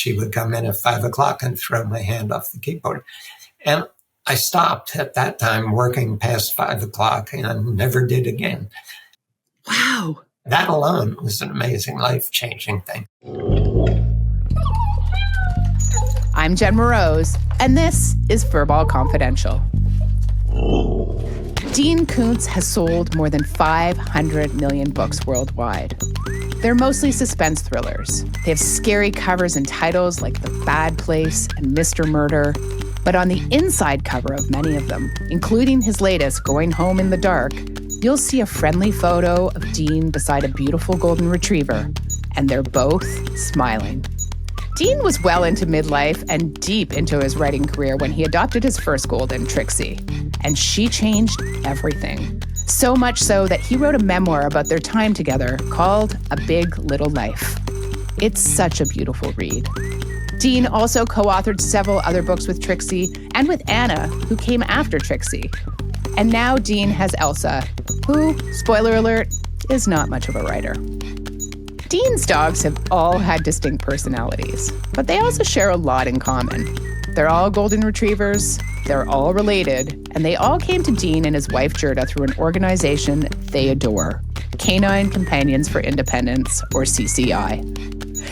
she would come in at 5:00 and throw my hand off the keyboard. And I stopped at that time working past 5:00 and never did again. Wow. That alone was an amazing, life-changing thing. I'm Jen Moroz, and this is Furball Confidential. Dean Koontz has sold more than 500 million books worldwide. They're mostly suspense thrillers. They have scary covers and titles like The Bad Place and Mr. Murder. But on the inside cover of many of them, including his latest, Going Home in the Dark, you'll see a friendly photo of Dean beside a beautiful golden retriever, and they're both smiling. Dean was well into midlife and deep into his writing career when he adopted his first golden, Trixie, and she changed everything. So much so that he wrote a memoir about their time together called A Big Little Life. It's such a beautiful read. Dean also co-authored several other books with Trixie and with Anna, who came after Trixie. And now Dean has Elsa, who, spoiler alert, is not much of a writer. Dean's dogs have all had distinct personalities, but they also share a lot in common. They're all golden retrievers, they're all related, and they all came to Dean and his wife Gerda through an organization they adore, Canine Companions for Independence, or CCI.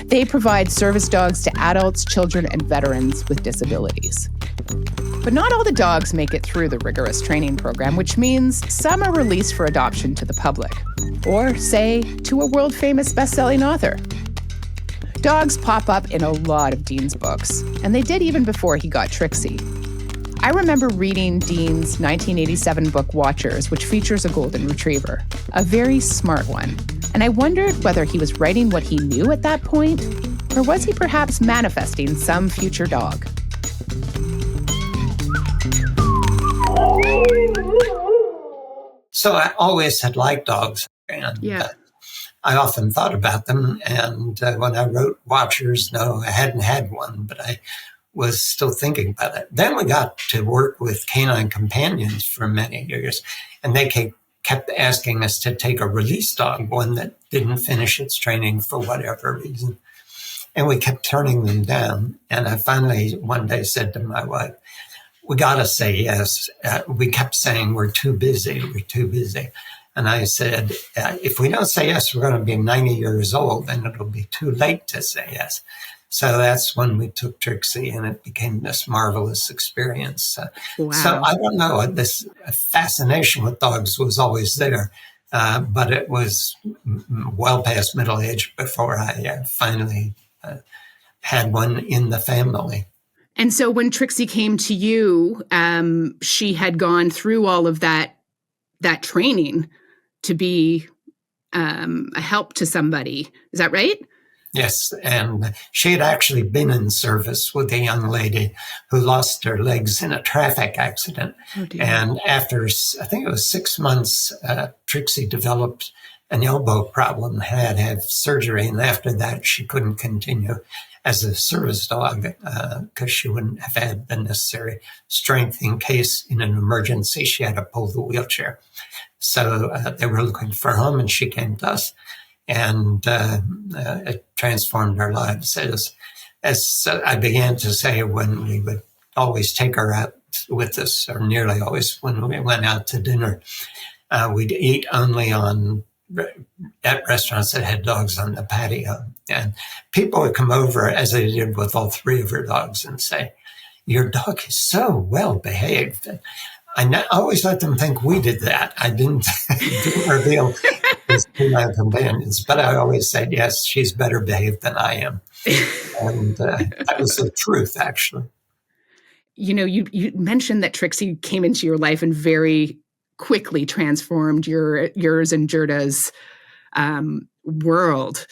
They provide service dogs to adults, children, and veterans with disabilities. But not all the dogs make it through the rigorous training program, which means some are released for adoption to the public, or, say, to a world-famous best-selling author. Dogs pop up in a lot of Dean's books, and they did even before he got Trixie. I remember reading Dean's 1987 book Watchers, which features a golden retriever, a very smart one, and I wondered whether he was writing what he knew at that point, or was he perhaps manifesting some future dog? So I always had liked dogs, and I often thought about them. And when I wrote Watchers, no, I hadn't had one, but I was still thinking about it. Then we got to work with Canine Companions for many years, and they kept asking us to take a release dog, one that didn't finish its training for whatever reason. And we kept turning them down. And I finally one day said to my wife, we got to say yes. We kept saying, we're too busy. And I said, if we don't say yes, we're going to be 90 years old and it'll be too late to say yes. So that's when we took Trixie, and it became this marvelous experience. Wow. So I don't know, this fascination with dogs was always there, but it was well past middle age before I finally had one in the family. And so when Trixie came to you, she had gone through all of that training to be a help to somebody. Is that right? Yes, and she had actually been in service with a young lady who lost her legs in a traffic accident. Oh, dear. And after, I think it was 6 months, Trixie developed an elbow problem, had to have surgery, and after that she couldn't continue as a service dog because she wouldn't have had the necessary strength in case in an emergency she had to pull the wheelchair. So they were looking for a home, and she came to us, and it transformed our lives. As I began to say, when we would always take her out with us, or nearly always when we went out to dinner, we'd eat only at restaurants that had dogs on the patio. And people would come over, as they did with all three of her dogs, and say, your dog is so well behaved. I always let them think we did that. I didn't reveal his canine companions, but I always said, yes, she's better behaved than I am. And that was the truth, actually. You know, you mentioned that Trixie came into your life and very quickly transformed yours and Gerda's world.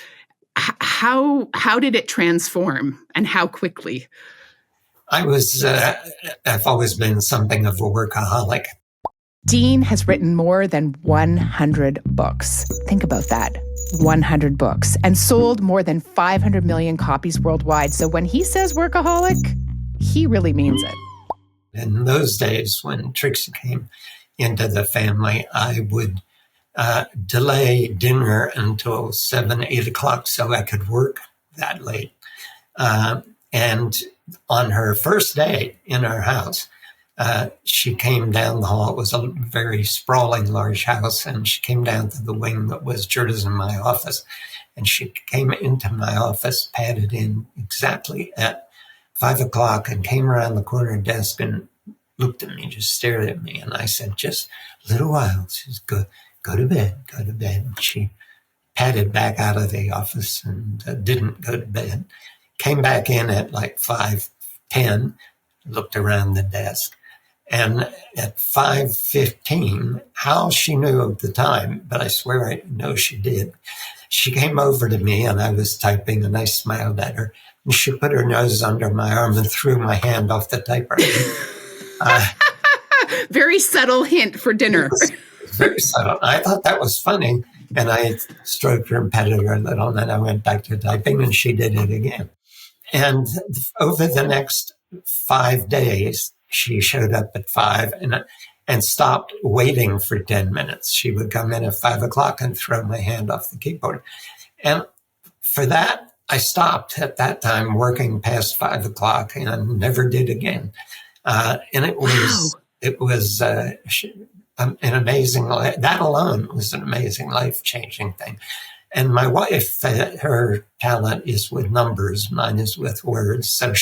How did it transform, and how quickly? I've always been something of a workaholic. Dean has written more than 100 books. Think about that. 100 books, and sold more than 500 million copies worldwide. So when he says workaholic, he really means it. In those days, when Trixie came into the family, I would delay dinner until 7, 8 o'clock so I could work that late. And on her first day in our house, she came down the hall. It was a very sprawling, large house, and she came down to the wing that was Gerda's in my office. And she came into my office, padded in exactly at 5 o'clock, and came around the corner desk and looked at me, just stared at me. And I said, just a little while. She said, go to bed, go to bed. And she padded back out of the office and didn't go to bed. Came back in at like 5:10, looked around the desk. And at 5:15, how she knew of the time, but I swear I know she did. She came over to me and I was typing and I smiled at her. And she put her nose under my arm and threw my hand off the typewriter. Very subtle hint for dinner. Very subtle. I thought that was funny. And I stroked her and petted her a little. And then I went back to typing and she did it again. And over the next 5 days, she showed up at 5 and stopped waiting for 10 minutes. She would come in at 5 o'clock and throw my hand off the keyboard. And for that, I stopped at that time working past 5 o'clock and never did again. And it was an amazing life. That alone was an amazing life-changing thing. And my wife, her talent is with numbers. Mine is with words. So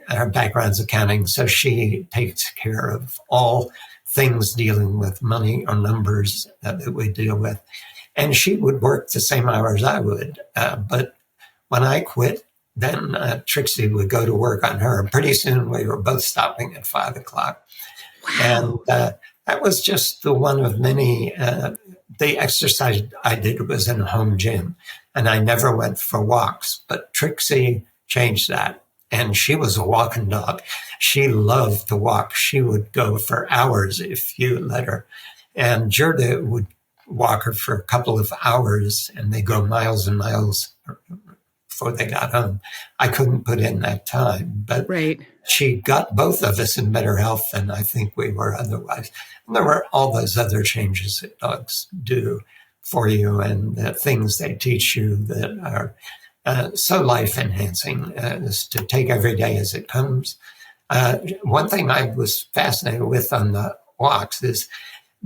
her background's accounting. So she takes care of all things dealing with money or numbers that we deal with. And she would work the same hours I would. But when I quit, then Trixie would go to work on her. And pretty soon we were both stopping at 5 o'clock. Wow. And that was just the one of many. The exercise I did was in a home gym, and I never went for walks. But Trixie changed that, and she was a walking dog. She loved to walk. She would go for hours if you let her. And Gerda would walk her for a couple of hours, and they go miles and miles before they got home. I couldn't put in that time, but right. She got both of us in better health than I think we were otherwise. And there were all those other changes that dogs do for you and the things they teach you that are so life-enhancing is to take every day as it comes. One thing I was fascinated with on the walks is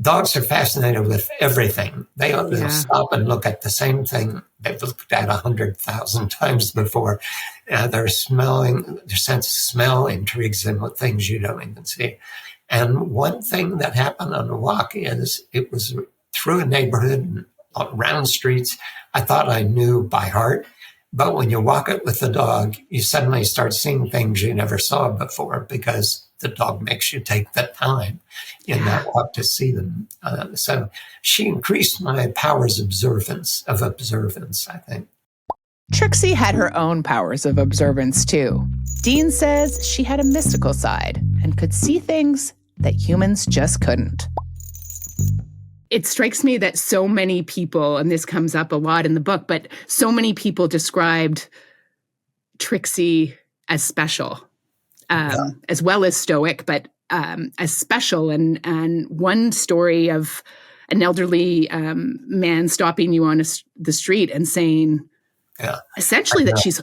dogs are fascinated with everything. They'll stop and look at the same thing they've looked at 100,000 times before. Their sense of smell intrigues them with things you don't even see. And one thing that happened on the walk is it was through a neighborhood, around streets, I thought I knew by heart. But when you walk it with the dog, you suddenly start seeing things you never saw before because the dog makes you take the time in that walk to see them. So she increased my powers of observance, I think. Trixie had her own powers of observance, too. Dean says she had a mystical side and could see things that humans just couldn't. It strikes me that so many people, and this comes up a lot in the book, but so many people described Trixie as special, as well as stoic, but as special. And one story of an elderly man stopping you on the street and saying, essentially that she's,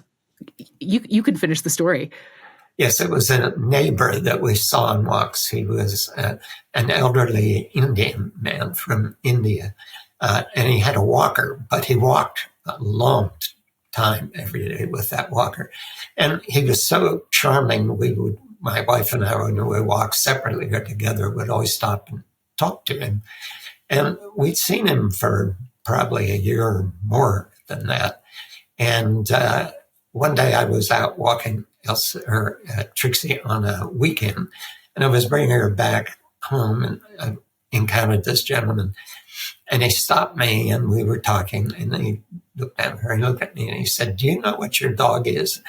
you can finish the story. Yes, it was a neighbor that we saw on walks. He was an elderly Indian man from India, and he had a walker, but he walked a long time every day with that walker. And he was so charming, my wife and I, when we walked separately or together, would always stop and talk to him. And we'd seen him for probably a year or more than that. And one day I was out walking Elsa or Trixie on a weekend, and I was bringing her back home, and I encountered this gentleman, and he stopped me, and we were talking, and he looked at her, and he looked at me, and he said, "Do you know what your dog is?"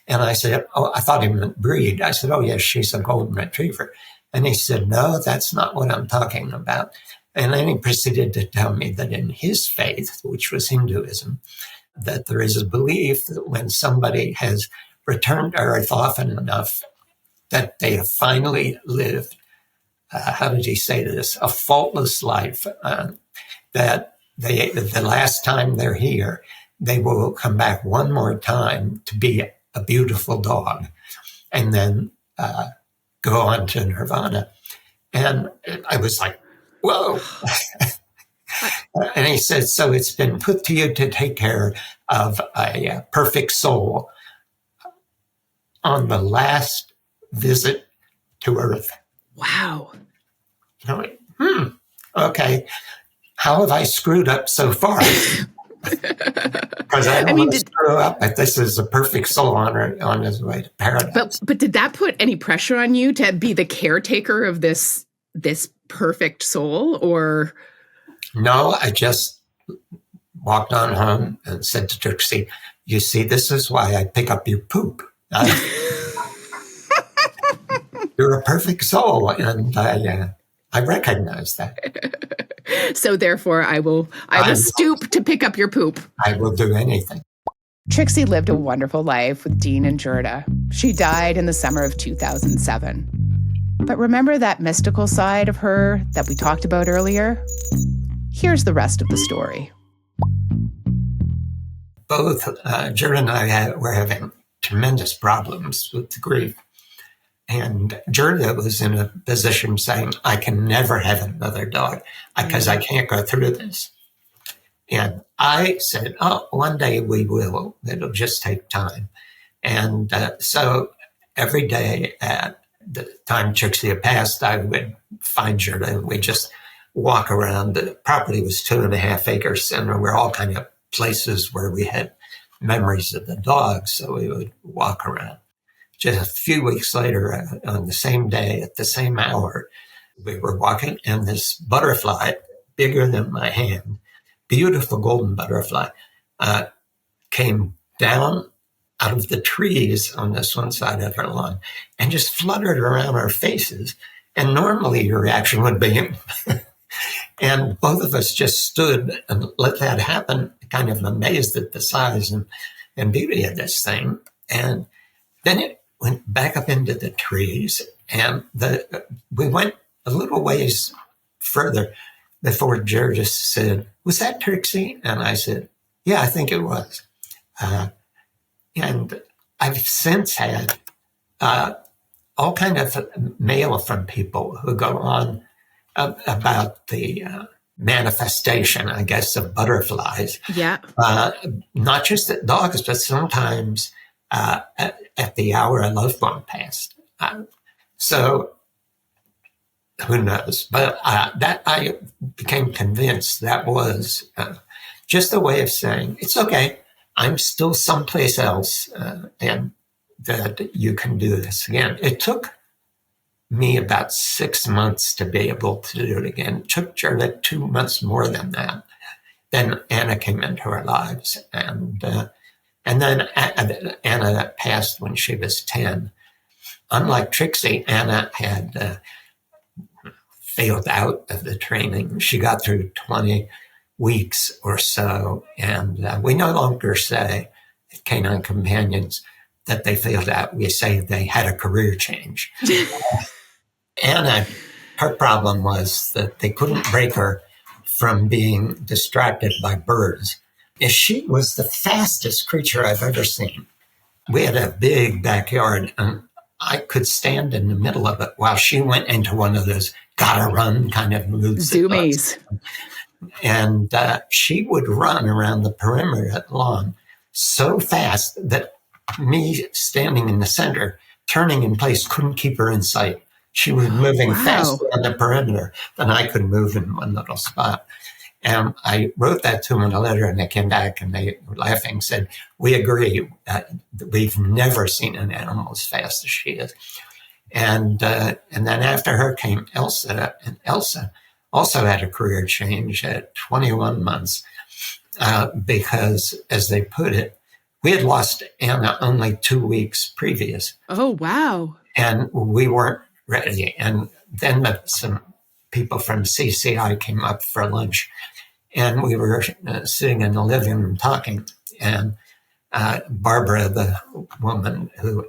And I said, "Oh, I thought he meant breed." I said, "Oh, yes, she's a golden retriever." And he said, "No, that's not what I'm talking about." And then he proceeded to tell me that in his faith, which was Hinduism, that there is a belief that when somebody has returned to Earth often enough that they have finally lived, how did he say this, a faultless life, that the last time they're here, they will come back one more time to be a beautiful dog and then go on to nirvana. And I was like, whoa. And he said, so it's been put to you to take care of a perfect soul on the last visit to Earth. Wow. And I went, okay. How have I screwed up so far? Because I don't want to screw up, but this is a perfect soul on his way to paradise. But did that put any pressure on you to be the caretaker of this perfect soul, or? No, I just walked on home and said to Trixie, you see, this is why I pick up your poop. You're a perfect soul, and I recognize that. So therefore, I will stoop to pick up your poop. I will do anything. Trixie lived a wonderful life with Dean and Gerda. She died in the summer of 2007. But remember that mystical side of her that we talked about earlier? Here's the rest of the story. Both Gerda and I were having tremendous problems with the grief. And Gerda was in a position saying, I can never have another dog because I can't go through this. And I said, oh, one day we will. It'll just take time. And so every day at the time Trixie had passed, I would find Gerda and we'd just walk around. The property was 2.5 acres and there were all kind of places where we had memories of the dog. So we would walk around. Just a few weeks later, on the same day, at the same hour, we were walking, and this butterfly, bigger than my hand, beautiful golden butterfly, came down out of the trees on this one side of our lawn and just fluttered around our faces. And normally your reaction would be, and both of us just stood and let that happen, kind of amazed at the size and beauty of this thing. And then it went back up into the trees, and we went a little ways further before Gerda said, was that Trixie? And I said, yeah, I think it was. And I've since had all kind of mail from people who go on about the manifestation, I guess, of butterflies. Yeah. Not just at dogs, but sometimes at the hour a loved one passed. So who knows? But that I became convinced that was just a way of saying, it's okay, I'm still someplace else, and that you can do this again. It took me about 6 months to be able to do it again. It took Gerda 2 months more than that. Then Anna came into our lives, and then Anna passed when she was 10. Unlike Trixie, Anna had failed out of the training. She got through 20 weeks or so, and we no longer say at Canine Companions that they failed out. We say they had a career change. Anna, her problem was that they couldn't break her from being distracted by birds. She was the fastest creature I've ever seen. We had a big backyard, and I could stand in the middle of it while she went into one of those gotta run kind of moves. Zoomies. And she would run around the perimeter of the lawn so fast that me standing in the center, turning in place, couldn't keep her in sight. She was moving faster on the perimeter than I could move in one little spot. And I wrote that to them in a letter, and they came back and they were laughing, said, we agree. We've never seen an animal as fast as she is. And then after her came Elsa, and Elsa also had a career change at 21 months because, as they put it, we had lost Anna only 2 weeks previous. Oh, wow. And we weren't ready. And then some people from CCI came up for lunch, and we were sitting in the living room talking. And Barbara, the woman who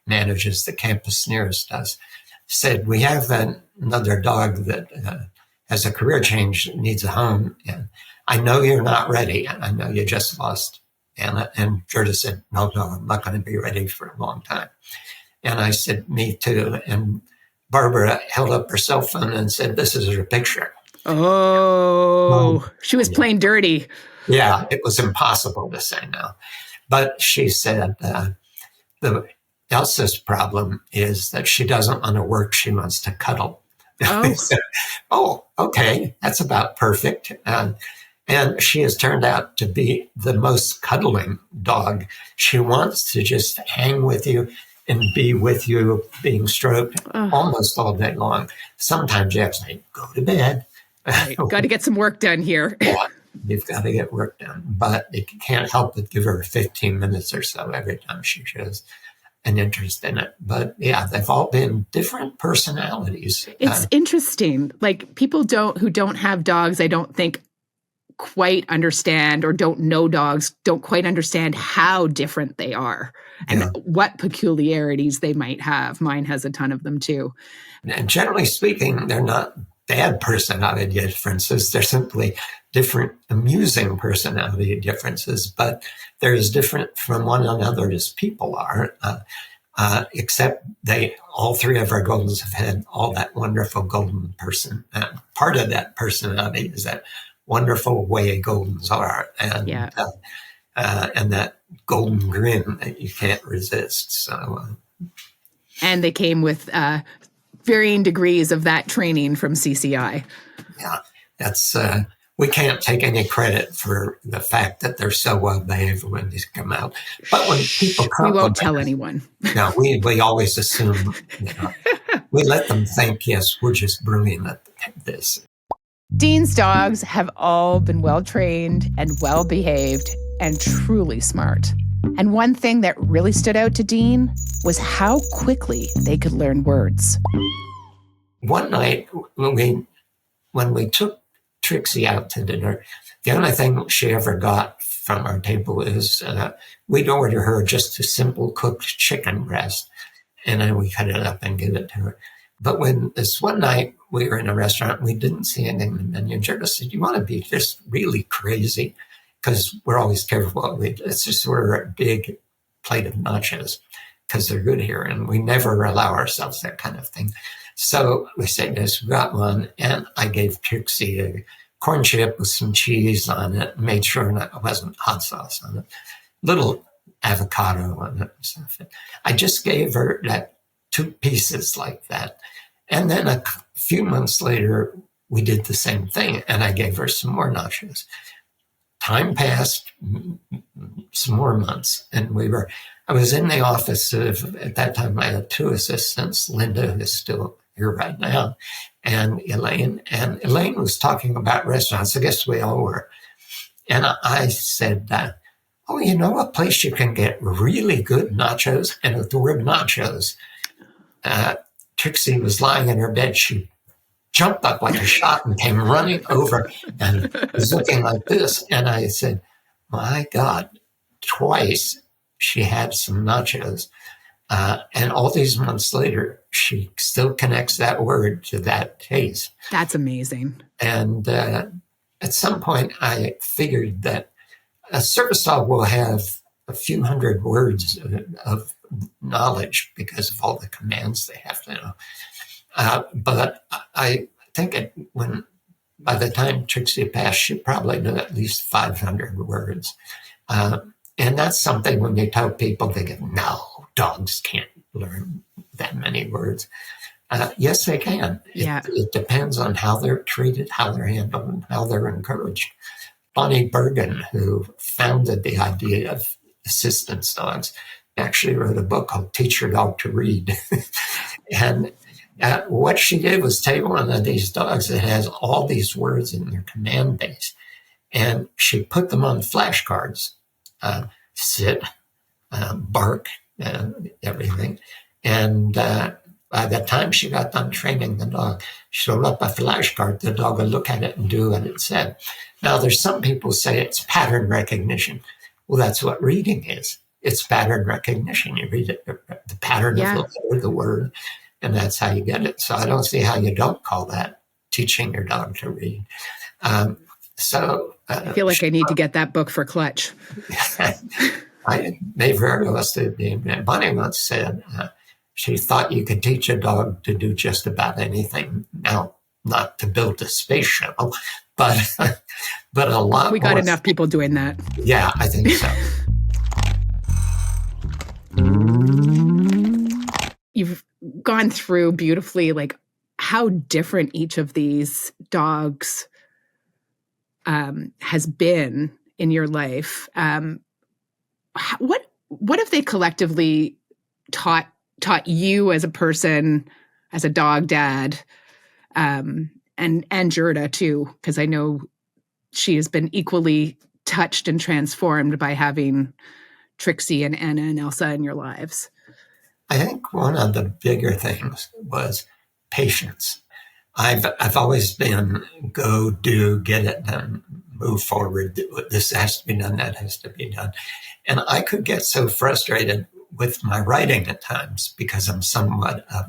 manages the campus nearest us, said, we have another dog that has a career change, needs a home. And I know you're not ready. I know you just lost And Gerda said, no, I'm not going to be ready for a long time. And I said, me too. And Barbara held up her cell phone and said, this is her picture. Oh, she was playing dirty. Yeah, it was impossible to say no. But she said, the Elsa's problem is that she doesn't want to work. She wants to cuddle. Oh, said, oh, okay. That's about perfect. And she has turned out to be the most cuddling dog. She wants to just hang with you and be with you, being stroked almost all day long. Sometimes you have to say, go to bed. Right. Got to get some work done here. Yeah, you've got to get work done. But it can't help but give her 15 minutes or so every time she shows an interest in it. But yeah, they've all been different personalities. It's interesting. Like people who don't have dogs, I don't think quite understand, or don't know dogs, don't quite understand how different they are and what peculiarities they might have. Mine has a ton of them too. And generally speaking, they're not bad personality differences. They're simply different, amusing personality differences, but they're as different from one another as people are, except all three of our Goldens have had all that wonderful Golden person. Part of that personality is that wonderful way Goldens are, and that golden grin that you can't resist. So, and they came with varying degrees of that training from CCI. Yeah, that's we can't take any credit for the fact that they're so well behaved when these come out. But when people we won't tell anyone. No, we always assume. We let them think, yes, we're just brilliant at this. Dean's dogs have all been well-trained and well-behaved and truly smart. And one thing that really stood out to Dean was how quickly they could learn words. One night, when we took Trixie out to dinner, the only thing she ever got from our table is we'd order her just a simple cooked chicken breast, and then we cut it up and give it to her. But when this one night we were in a restaurant, we didn't see anything in the menu. Gerda said, "You want to be just really crazy?" Because we're always careful. Let's just order a big plate of nachos because they're good here, and we never allow ourselves that kind of thing. So we said, "Yes, we got one," and I gave Trixie a corn chip with some cheese on it, made sure it wasn't hot sauce on it, little avocado on it and stuff. I just gave her that 2 pieces like that. And then a few months later, we did the same thing, and I gave her some more nachos. Time passed, some more months, and I was in the office at that time, I had 2 assistants, Linda, who's still here right now, and Elaine. And Elaine was talking about restaurants. I guess we all were. And I said, oh, you know a place you can get really good nachos? And with the word nachos, Trixie was lying in her bed. She jumped up like a shot and came running over and was looking like this. And I said, my God, twice she had some nachos. And all these months later, she still connects that word to that taste. That's amazing. And at some point, I figured that a service dog will have a few hundred words of knowledge because of all the commands they have to know. But I think by the time Trixie passed, she probably knew at least 500 words. And that's something when you tell people, they go, no, dogs can't learn that many words. Yes, they can. It depends on how they're treated, how they're handled, and how they're encouraged. Bonnie Bergen, who founded the idea of assistance dogs, actually wrote a book called Teach Your Dog to Read. And what she did was take one of these dogs that has all these words in their command base, and she put them on flashcards. Sit, bark, everything. And by the time she got done training the dog, she held up a flashcard. The dog would look at it and do what it said. Now, there's some people say it's pattern recognition. Well, that's what reading is. It's pattern recognition. You read it, the pattern of the word, and that's how you get it. So I don't see how you don't call that teaching your dog to read. So I feel like I need to get that book for Clutch. I may very well be. Bonnie once said she thought you could teach a dog to do just about anything. Now, not to build a space shuttle, but a lot. We got enough people doing that. Yeah, I think so. You've gone through beautifully, like, how different each of these dogs has been in your life. What have they collectively taught you as a person, as a dog dad, and Gerda too? Because I know she has been equally touched and transformed by having Trixie and Anna and Elsa in your lives. I think one of the bigger things was patience. I've always been go, do, get it done, move forward. This has to be done, that has to be done. And I could get so frustrated with my writing at times because I'm somewhat of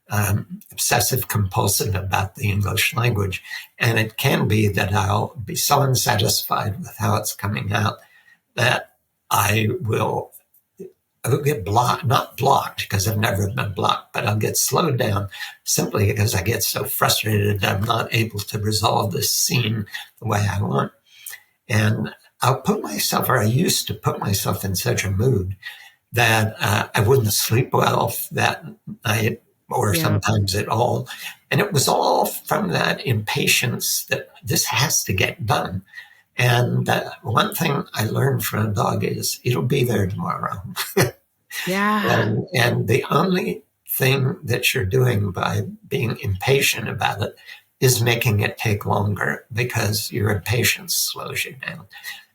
a obsessive compulsive about the English language. And it can be that I'll be so unsatisfied with how it's coming out that I will get blocked, not blocked because I've never been blocked, but I'll get slowed down simply because I get so frustrated that I'm not able to resolve this scene the way I want. And I'll put myself, or I used to put myself in such a mood that I wouldn't sleep well that night or sometimes at all. And it was all from that impatience that this has to get done. And one thing I learned from a dog is it'll be there tomorrow. Yeah. And the only thing that you're doing by being impatient about it is making it take longer because your impatience slows you down.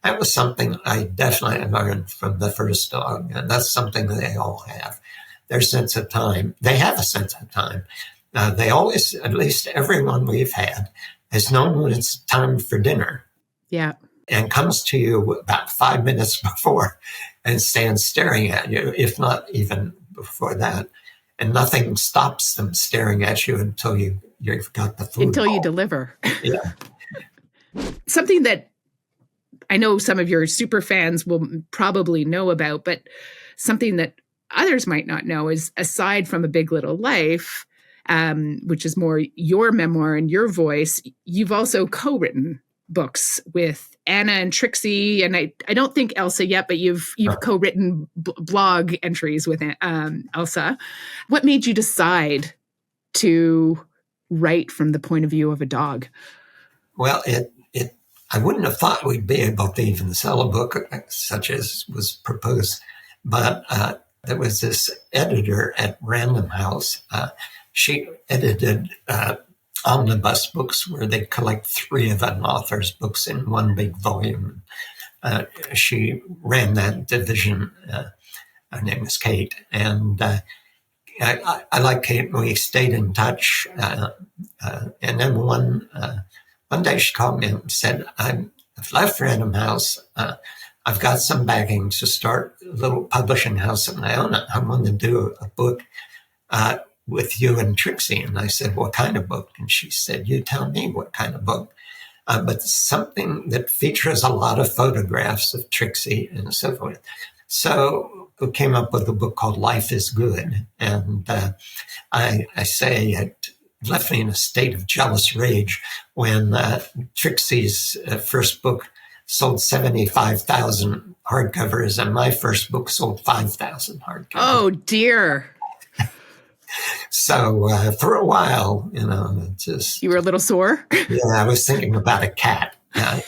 That was something I definitely learned from the first dog. And that's something they all have. Their sense of time. They have a sense of time. They always, at least everyone we've had, has known when it's time for dinner. Yeah. And comes to you about 5 minutes before and stands staring at you, if not even before that. And nothing stops them staring at you until you've got the food. Until you deliver. Yeah. Something that I know some of your super fans will probably know about, but something that others might not know is, aside from A Big Little Life, which is more your memoir and your voice, you've also co-written books with Anna and Trixie, and I don't think Elsa yet, but you've co-written blog entries with Elsa. What made you decide to write from the point of view of a dog? Well, I wouldn't have thought we'd be able to even sell a book such as was proposed, but there was this editor at Random House. She edited omnibus books where they collect 3 of an author's books in one big volume. She ran that division. Her name is Kate. And I like Kate. We stayed in touch. And then one day she called me and said, I've left Random House. I've got some backing to start a little publishing house of my own. I want to do a book with you and Trixie. And I said, what kind of book? And she said, you tell me what kind of book. But something that features a lot of photographs of Trixie and so forth. So we came up with a book called Life is Good. And I say it left me in a state of jealous rage when Trixie's first book sold 75,000 hardcovers and my first book sold 5,000 hardcovers. Oh, dear. So for a while, you were a little sore. Yeah, I was thinking about a cat,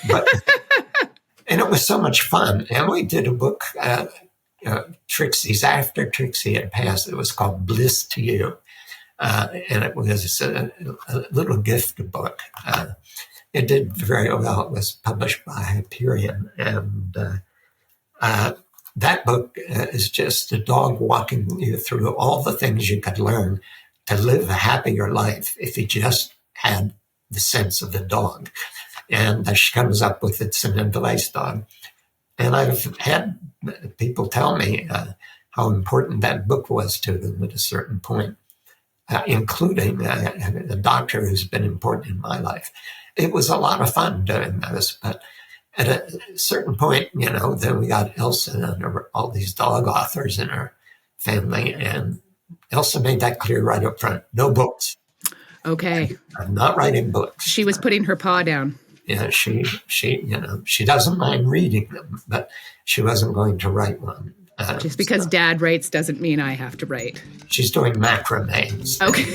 but and it was so much fun. And we did a book, Trixie's after Trixie had passed. It was called Bliss to You, and it was a little gift book. It did very well. It was published by Hyperion, and that book is just a dog walking you through all the things you could learn to live a happier life if you just had the sense of the dog. And she comes up with it's an advice dog. And I've had people tell me how important that book was to them at a certain point. including a doctor who's been important in my life. It was a lot of fun doing those, but at a certain point, then we got Elsa and all these dog authors in our family, and Elsa made that clear right up front. No books. Okay. I'm not writing books. She was putting her paw down. Yeah, she doesn't mind reading them, but she wasn't going to write one. Just because Dad writes doesn't mean I have to write. She's doing macrame. Okay.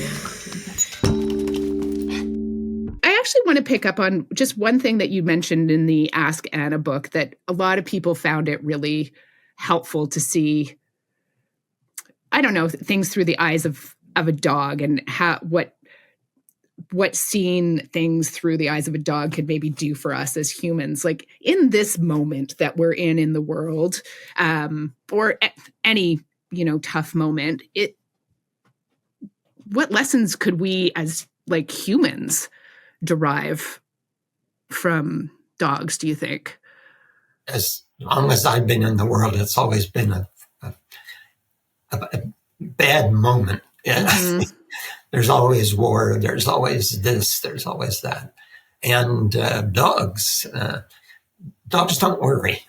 I actually want to pick up on just one thing that you mentioned in the Ask Anna book, that a lot of people found it really helpful to see, I don't know, things through the eyes of a dog, and what seeing things through the eyes of a dog could maybe do for us as humans. Like in this moment that we're in the world, or any, tough moment, what lessons could we as like humans derive from dogs, do you think? As long as I've been in the world, it's always been a bad moment. Mm-hmm. There's always war. There's always this. There's always that. And dogs don't worry.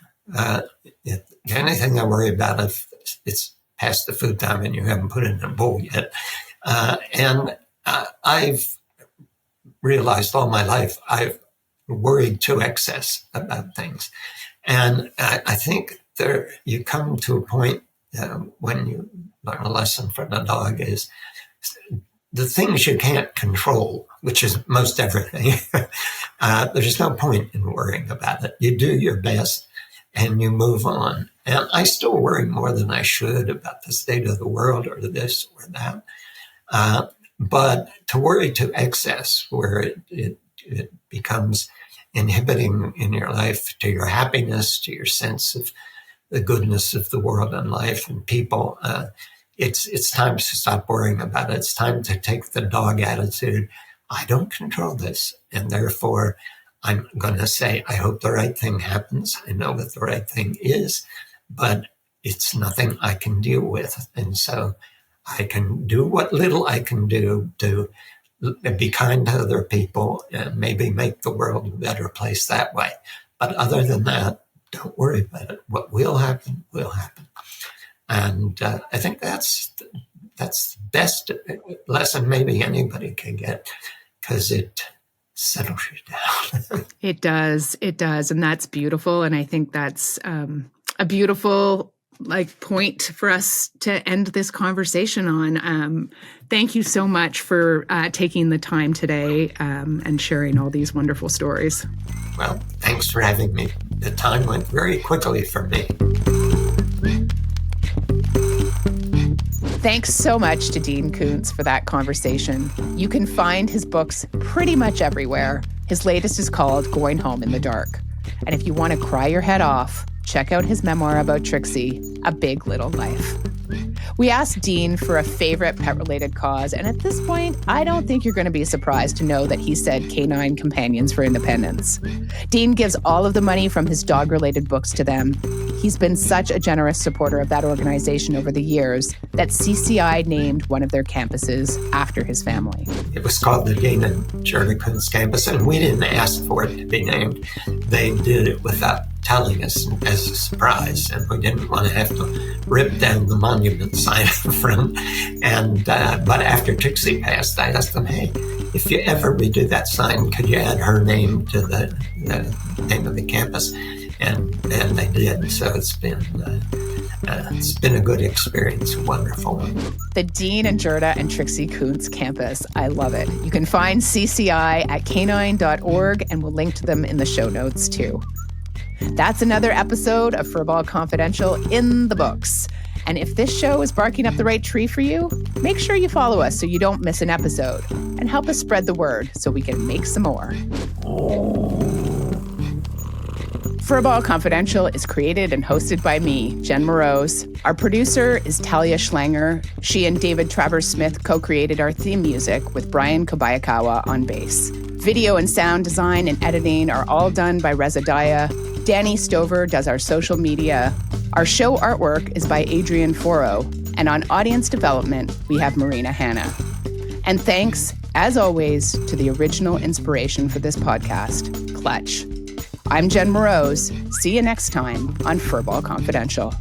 Anything I worry about, if it's past the food time and you haven't put it in a bowl yet. And I've realized all my life I've worried to excess about things. And I think you come to a point when you learn a lesson from a dog is the things you can't control, which is most everything. There's no point in worrying about it. You do your best and you move on. And I still worry more than I should about the state of the world or this or that. But to worry to excess, where it becomes inhibiting in your life to your happiness, to your sense of the goodness of the world and life and people, it's time to stop worrying about it. It's time to take the dog attitude. I don't control this, and therefore I'm going to say, I hope the right thing happens. I know what the right thing is, but it's nothing I can deal with. And so I can do what little I can do to be kind to other people and maybe make the world a better place that way. But other than that, don't worry about it. What will happen, will happen. And I think that's the best lesson maybe anybody can get, because it settles you down. It does. And that's beautiful. And I think that's a beautiful point for us to end this conversation on. Thank you so much for taking the time today and sharing all these wonderful stories. Well, thanks for having me. The time went very quickly for me. Thanks so much to Dean Koontz for that conversation. You can find his books pretty much everywhere. His latest is called Going Home in the Dark. And if you want to cry your head off, check out his memoir about Trixie, A Big Little Life. We asked Dean for a favorite pet-related cause, and at this point, I don't think you're going to be surprised to know that he said Canine Companions for Independence. Dean gives all of the money from his dog-related books to them. He's been such a generous supporter of that organization over the years that CCI named one of their campuses after his family. It was called the Dean and Gerda Koontz campus, and we didn't ask for it to be named. They did it without telling us as a surprise, and we didn't want to have to rip down the monument sign in front. And but after Trixie passed, I asked them, hey, if you ever redo that sign, could you add her name to the name of the campus? And they did. So it's been a good experience, a wonderful one. The Dean and Gerda and Trixie Koontz campus. I love it. You can find CCI at canine.org, and we'll link to them in the show notes too. That's another episode of Furball Confidential in the books. And if this show is barking up the right tree for you, make sure you follow us so you don't miss an episode, and help us spread the word so we can make some more. Furball Confidential is created and hosted by me, Jen Moroz. Our producer is Talia Schlanger. She and David Travers Smith co-created our theme music with Brian Kobayakawa on bass. Video and sound design and editing are all done by Reza Daya. Danny Stover does our social media. Our show artwork is by Adrian Foro. And on audience development, we have Marina Hanna. And thanks, as always, to the original inspiration for this podcast, Clutch. I'm Jen Moroz. See you next time on Furball Confidential.